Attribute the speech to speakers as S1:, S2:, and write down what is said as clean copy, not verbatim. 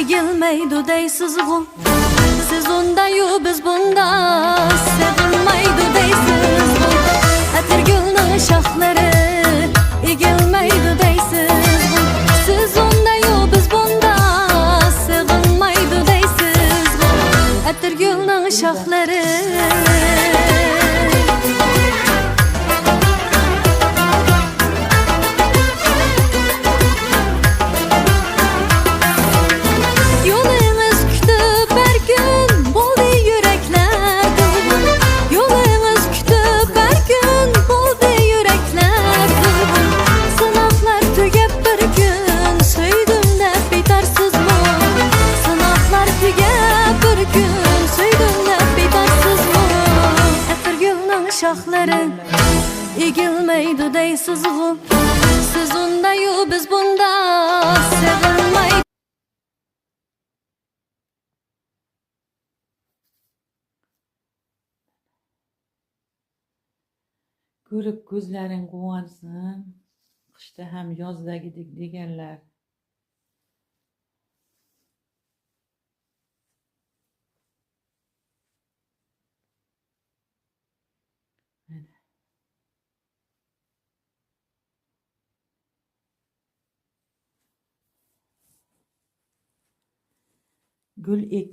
S1: egilmeydu deysiz bu. Siz unda yu biz bunda, sevilmeydu deysiz bu. Atirgülün şaxları egilmeydu deysiz bu. Siz unda yu biz bunda, sevilmeydu deysiz bu. Atirgülün şaxları şaxları egilmeydu deysiz bu. Siz unda yu biz bunda, sevilmeydu.
S2: Görüp gözlerin kuvansın, kışta hem yazda gidik degenler. Gül ek